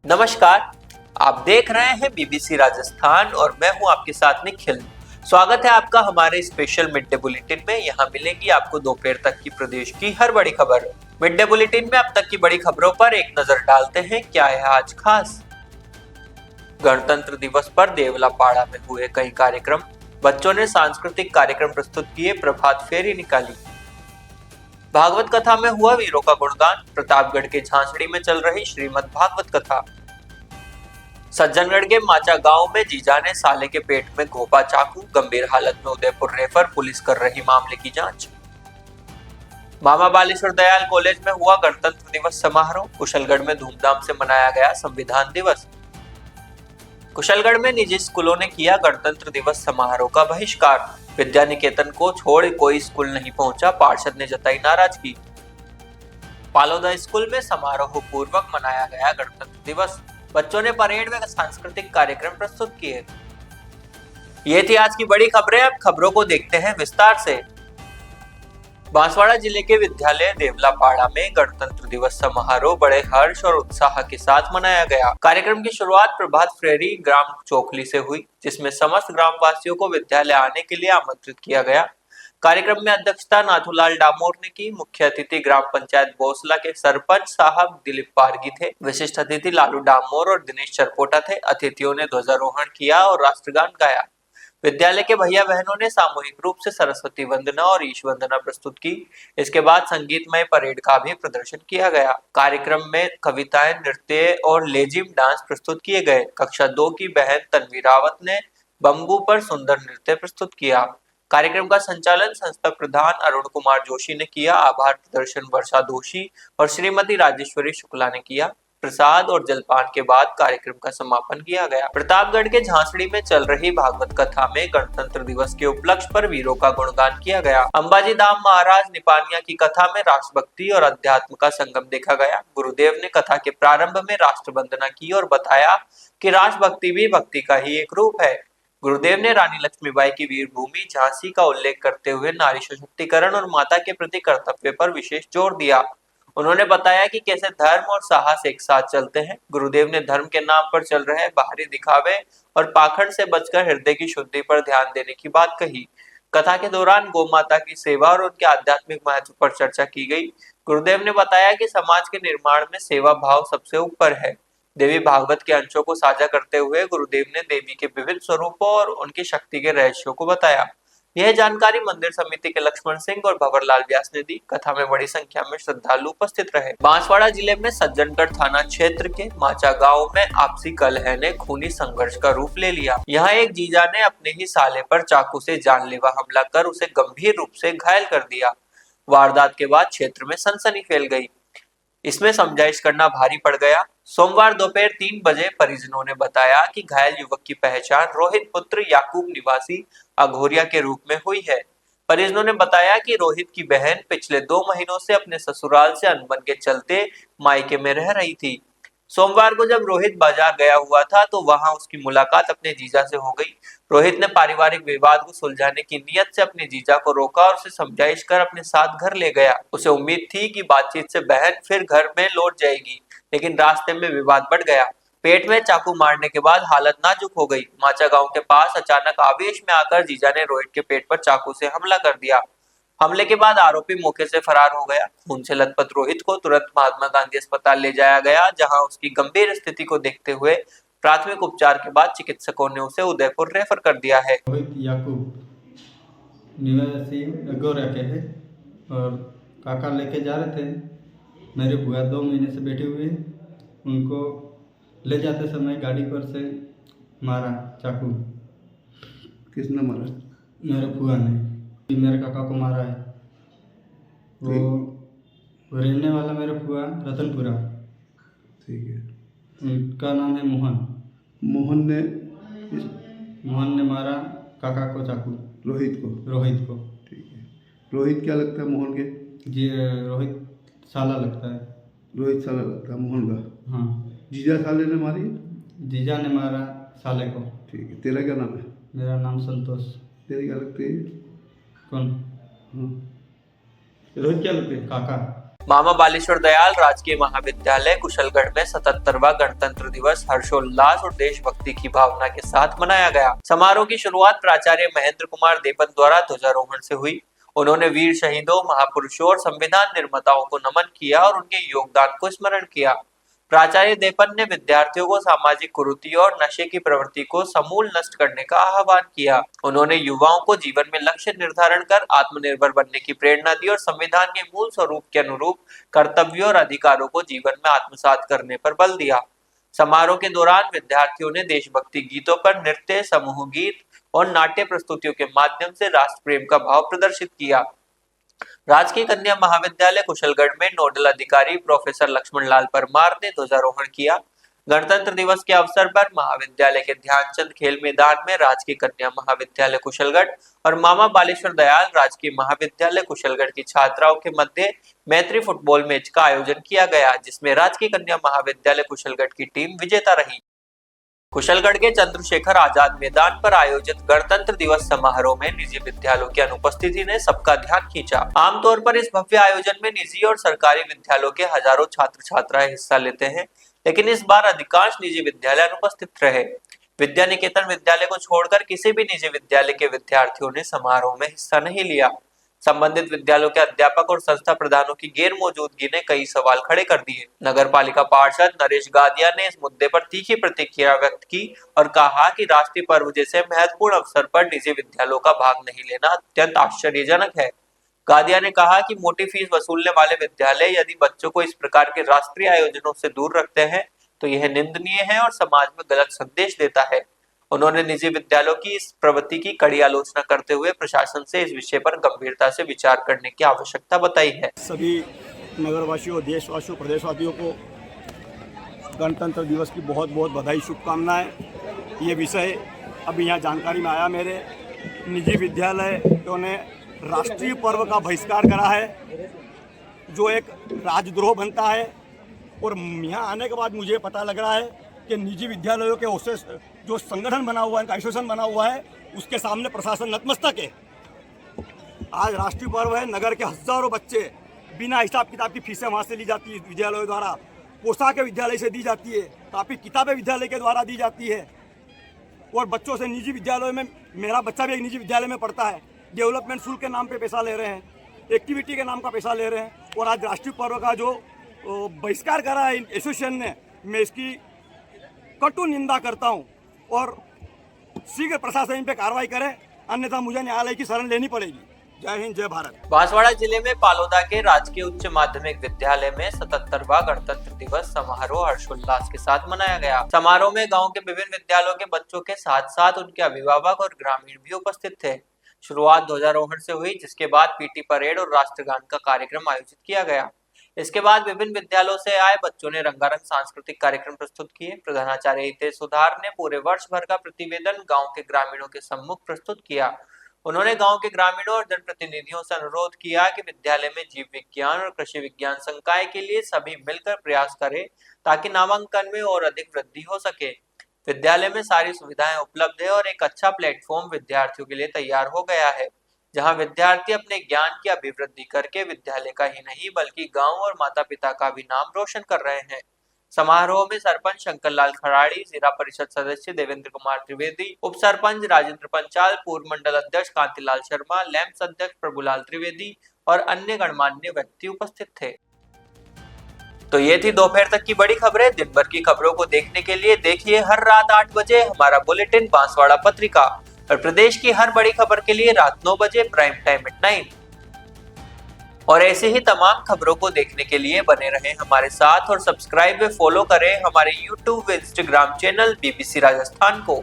नमस्कार, आप देख रहे हैं बीबीसी राजस्थान और मैं हूं आपके साथ निखिल। स्वागत है आपका हमारे स्पेशल मिड डे बुलेटिन में। यहां मिलेगी आपको दोपहर तक की प्रदेश की हर बड़ी खबर। मिड डे बुलेटिन में अब तक की बड़ी खबरों पर एक नजर डालते हैं। क्या है आज खास? गणतंत्र दिवस पर देवलापाड़ा में हुए कई कार्यक्रम। बच्चों ने सांस्कृतिक कार्यक्रम प्रस्तुत किए, प्रभात फेरी निकाली। भागवत कथा में हुआ वीरों का गुणगान। प्रतापगढ़ के झांसड़ी में चल रही श्रीमद् भागवत कथा। सज्जनगढ़ के माचा गांव में जीजा ने साले के पेट में घोंपा चाकू। गंभीर हालत में उदयपुर रेफर, पुलिस कर रही मामले की जांच। मामा बालेश्वर दयाल कॉलेज में हुआ गणतंत्र दिवस समारोह। कुशलगढ़ में धूमधाम से मनाया गया संविधान दिवस। कुशलगढ़ में निजी स्कूलों ने किया गणतंत्र दिवस समारोह का बहिष्कार। विद्या निकेतन को छोड़ कोई स्कूल नहीं पहुंचा, पार्षद ने जताई नाराजगी। पालोदा स्कूल में समारोह पूर्वक मनाया गया गणतंत्र दिवस। बच्चों ने परेड में सांस्कृतिक कार्यक्रम प्रस्तुत किए। ये थी आज की बड़ी खबरें। अब खबरों को देखते हैं विस्तार से। बांसवाड़ा जिले के विद्यालय देवलापाड़ा में गणतंत्र दिवस समारोह बड़े हर्ष और उत्साह के साथ मनाया गया। कार्यक्रम की शुरुआत प्रभात फेरी ग्राम चोखली से हुई, जिसमें समस्त ग्रामवासियों को विद्यालय आने के लिए आमंत्रित किया गया। कार्यक्रम में अध्यक्षता नाथूलाल डामोर ने की। मुख्य अतिथि ग्राम पंचायत बोसला के सरपंच साहब दिलीप पारगी थे। विशिष्ट अतिथि लालू डामोर और दिनेश चरपोटा थे। अतिथियों ने ध्वजारोहण किया और राष्ट्रगान गाया। विद्यालय के भैया बहनों ने सामूहिक रूप से सरस्वती वंदना और ईश वंदना प्रस्तुत की। इसके बाद संगीतमय परेड का भी प्रदर्शन किया गया। कार्यक्रम में कविताएं, नृत्य और लेजिम डांस प्रस्तुत किए गए। कक्षा 2 की बहन तन्वी रावत ने बम्बू पर सुंदर नृत्य प्रस्तुत किया। कार्यक्रम का संचालन संस्था प्रधान अरुण कुमार जोशी ने किया। आभार प्रदर्शन वर्षा दोषी और श्रीमती राजेश्वरी शुक्ला ने किया। प्रसाद और जलपान के बाद कार्यक्रम का समापन किया गया। प्रतापगढ़ के झांसड़ी में चल रही भागवत कथा में गणतंत्र दिवस के उपलक्ष्य पर वीरों का गुणगान किया गया। अंबाजी धाम महाराज निपानिया की कथा में राष्ट्रभक्ति और अध्यात्म का संगम देखा गया। गुरुदेव ने कथा के प्रारंभ में राष्ट्र वंदना की और बताया कि राष्ट्रभक्ति भी भक्ति का ही एक रूप है। गुरुदेव ने रानी लक्ष्मीबाई की वीर भूमि झांसी का उल्लेख करते हुए नारी सशक्तिकरण और माता के प्रति कर्तव्य पर विशेष जोर दिया। उन्होंने बताया कि कैसे धर्म और साहस एक साथ चलते हैं। गुरुदेव ने धर्म के नाम पर चल रहे बाहरी दिखावे और पाखंड से बचकर हृदय की शुद्धि पर ध्यान देने की बात कही। कथा के दौरान गौ माता की सेवा और उनके आध्यात्मिक महत्व पर चर्चा की गई। गुरुदेव ने बताया कि समाज के निर्माण में सेवा भाव सबसे ऊपर है। देवी भागवत के अंशों को साझा करते हुए गुरुदेव ने देवी के विविध स्वरूपों और उनकी शक्ति के रहस्यों को बताया। यह जानकारी मंदिर समिति के लक्ष्मण सिंह और भंवरलाल व्यास ने दी। कथा में बड़ी संख्या में श्रद्धालु उपस्थित रहे। बांसवाड़ा जिले में सज्जनगढ़ थाना क्षेत्र के माचा गांव में आपसी कलह ने खूनी संघर्ष का रूप ले लिया। यहाँ एक जीजा ने अपने ही साले पर चाकू से जानलेवा हमला कर उसे गंभीर रूप से घायल कर दिया। वारदात के बाद क्षेत्र में सनसनी फैल गई। इसमें समझाइश करना भारी पड़ गया। सोमवार दोपहर 3 बजे परिजनों ने बताया कि घायल युवक की पहचान रोहित पुत्र याकूब निवासी अघोरिया के रूप में हुई है। परिजनों ने बताया कि रोहित की बहन पिछले 2 महीनों से अपने ससुराल से अनबन के चलते मायके में रह रही थी। सोमवार को जब रोहित बाजार गया हुआ था तो वहां उसकी मुलाकात अपने जीजा से हो गई। रोहित ने पारिवारिक विवाद को सुलझाने की नीयत से अपने जीजा को रोका और उसे समझाइश कर अपने साथ घर ले गया। उसे उम्मीद थी कि बातचीत से बहन फिर घर में लौट जाएगी, लेकिन रास्ते में विवाद बढ़ गया। पेट में चाकू मारने के बाद हालत नाजुक हो गई। माचा गांव के पास अचानक आवेश में आकर जीजा ने रोहित के पेट पर चाकू से हमला कर दिया। हमले के बाद आरोपी मौके से फरार हो गया। खून से लथपथ रोहित को तुरंत महात्मा गांधी अस्पताल ले जाया गया, जहां उसकी गंभीर स्थिति को देखते हुए प्राथमिक उपचार के बाद चिकित्सकों ने उसे उदयपुर रेफर कर दिया है। रोहित याकूब निवासी अगोरा के है और काका लेके जा रहे थे। मेरी बुआ 2 महीने से बैठी हुई है। उनको ले जाते समय गाड़ी पर से मारा चाकू। किसने मारा? मेरे बुआ ने मेरे काका को मारा है। वो रहने वाला मेरे बुआ रतनपुरा। ठीक है। उनका नाम है मोहन। मोहन ने मारा काका को चाकू। रोहित को। ठीक है। रोहित क्या लगता है मोहन के? जी, रोहित साला लगता है। रोहित साला लगता है मोहन का? हाँ। जीजा साले ने मारी? जीजा ने मारा साले को। ठीक है। तेरा क्या नाम है? मेरा नाम संतोष। तेरी क्या लगती है? कौन? हाँ। रोहित क्या लगते हैं? काका। मामा बालेश्वर दयाल राजकीय महाविद्यालय कुशलगढ़ में 77वां गणतंत्र दिवस हर्षोल्लास और देशभक्ति की भावना के साथ मनाया गया। समारोह की शुरुआत प्राचार्य महेंद्र कुमार देपन द्वारा ध्वजारोहण से हुई। उन्होंने वीर शहीदों, महापुरुषों और संविधान निर्माताओं को नमन किया और उनके योगदान को स्मरण किया। प्राचार्य देपन ने विद्यार्थियों को सामाजिक कुरीति और नशे की प्रवृत्ति को समूल नष्ट करने का आह्वान किया। उन्होंने युवाओं को जीवन में लक्ष्य निर्धारण कर आत्मनिर्भर बनने की प्रेरणा दी और संविधान के मूल स्वरूप के अनुरूप कर्तव्यों और अधिकारों को जीवन में आत्मसात करने पर बल दिया। समारोह के दौरान विद्यार्थियों ने देशभक्ति गीतों पर नृत्य, समूह गीत और नाट्य प्रस्तुतियों के माध्यम से राष्ट्र प्रेम का भाव प्रदर्शित किया। राजकीय कन्या महाविद्यालय कुशलगढ़ में नोडल अधिकारी प्रोफेसर लक्ष्मण लाल परमार ने ध्वजारोहण किया। गणतंत्र दिवस के अवसर पर महाविद्यालय के ध्यानचंद खेल मैदान में राजकीय कन्या महाविद्यालय कुशलगढ़ और मामा बालेश्वर दयाल राजकीय महाविद्यालय कुशलगढ़ की छात्राओं के मध्य मैत्री फुटबॉल मैच का आयोजन किया गया, जिसमें राजकीय कन्या महाविद्यालय कुशलगढ़ की टीम विजेता रही। कुशलगढ़ के चंद्रशेखर आजाद मैदान पर आयोजित गणतंत्र दिवस समारोह में निजी विद्यालयों की अनुपस्थिति ने सबका ध्यान खींचा। आमतौर पर इस भव्य आयोजन में निजी और सरकारी विद्यालयों के हजारों छात्र छात्राएं हिस्सा लेते हैं, लेकिन इस बार अधिकांश निजी विद्यालय अनुपस्थित रहे। विद्या निकेतन विद्यालय को छोड़कर किसी भी निजी विद्यालय के विद्यार्थियों ने समारोह में हिस्सा नहीं लिया। संबंधित विद्यालयों के अध्यापक और संस्था प्रधानों की गैर मौजूदगी ने कई सवाल खड़े कर दिए। नगर पालिका पार्षद नरेश गादिया ने इस मुद्दे पर तीखी प्रतिक्रिया व्यक्त की और कहा कि राष्ट्रीय पर्व जैसे महत्वपूर्ण अवसर पर निजी विद्यालयों का भाग नहीं लेना अत्यंत आश्चर्यजनक है। गादिया ने कहा कि मोटी फीस वसूलने वाले विद्यालय यदि बच्चों को इस प्रकार के राष्ट्रीय आयोजनों से दूर रखते हैं तो यह निंदनीय है और समाज में गलत संदेश देता है। उन्होंने निजी विद्यालयों की इस प्रवृत्ति की कड़ी आलोचना करते हुए प्रशासन से इस विषय पर गंभीरता से विचार करने की आवश्यकता बताई है। सभी नगरवासियों, देशवासियों, प्रदेशवासियों को गणतंत्र दिवस की बहुत बहुत बधाई, शुभकामनाएं। ये विषय अभी यहाँ जानकारी में आया मेरे, निजी विद्यालयों ने राष्ट्रीय पर्व का बहिष्कार करा है, जो एक राजद्रोह बनता है। और यहाँ आने के बाद मुझे पता लग रहा है कि निजी विद्यालयों के जो संगठन बना हुआ है, इनका एसोसिएशन बना हुआ है, उसके सामने प्रशासन नतमस्तक है। आज राष्ट्रीय पर्व है, नगर के हजारों बच्चे बिना हिसाब किताब की फीसें वहाँ से ली जाती है विद्यालयों द्वारा, पोशाकें विद्यालय से दी जाती है, काफ़ी किताबें विद्यालय के द्वारा दी जाती है। और बच्चों से निजी विद्यालयों में, मेरा बच्चा भी एक निजी विद्यालय में पढ़ता है, डेवलपमेंट शुल्क के नाम पे पैसा ले रहे हैं, एक्टिविटी के नाम का पैसा ले रहे हैं। और आज राष्ट्रीय पर्व का जो बहिष्कार करा है एसोसिएशन ने, मैं इसकी कटु निंदा करता हूं और शीघ्र प्रशासन इन पे कार्रवाई करे, अन्यथा मुझे न्यायालय की शरण लेनी पड़ेगी। जय हिंद, जय भारत। बांसवाड़ा जिले में पालोदा के राजकीय उच्च माध्यमिक विद्यालय में 77वां गणतंत्र दिवस समारोह हर्षोल्लास के साथ मनाया गया। समारोह में गांव के विभिन्न विद्यालयों के बच्चों के साथ साथ उनके अभिभावक और ग्रामीण भी उपस्थित थे। शुरुआत ध्वजारोहण से हुई, जिसके बाद पीटी परेड और राष्ट्रगान का कार्यक्रम आयोजित किया गया। इसके बाद विभिन्न विद्यालयों से आए बच्चों ने रंगारंग सांस्कृतिक कार्यक्रम प्रस्तुत किए। प्रधानाचार्य हितेश सुधार ने पूरे वर्ष भर का प्रतिवेदन गांव के ग्रामीणों के सम्मुख प्रस्तुत किया। उन्होंने गांव के ग्रामीणों और जनप्रतिनिधियों से अनुरोध किया कि विद्यालय में जीव विज्ञान और कृषि विज्ञान संकाय के लिए सभी मिलकर प्रयास करें, ताकि नामांकन में और अधिक वृद्धि हो सके। विद्यालय में सारी सुविधाएं उपलब्ध है और एक अच्छा प्लेटफॉर्म विद्यार्थियों के लिए तैयार हो गया है, जहां विद्यार्थी अपने ज्ञान की अभिवृद्धि करके विद्यालय का ही नहीं बल्कि गांव और माता पिता का भी नाम रोशन कर रहे हैं। समारोह में सरपंच शंकरलाल खराड़ी, जिला परिषद सदस्य देवेंद्र कुमार त्रिवेदी, उप सरपंच राजेंद्र पंचाल, पूर्व मंडल अध्यक्ष कांतिलाल शर्मा, लैंप्स अध्यक्ष प्रभुलाल त्रिवेदी और अन्य गणमान्य व्यक्ति उपस्थित थे। तो ये थी दोपहर तक की बड़ी खबरें। दिन भर की खबरों को देखने के लिए देखिए हर रात 8 बजे हमारा बुलेटिन बांसवाड़ा पत्रिका, और प्रदेश की हर बड़ी खबर के लिए रात 9 बजे प्राइम टाइम एट 9। और ऐसे ही तमाम खबरों को देखने के लिए बने रहें हमारे साथ और सब्सक्राइब व फॉलो करें हमारे YouTube व Instagram चैनल BBC राजस्थान को।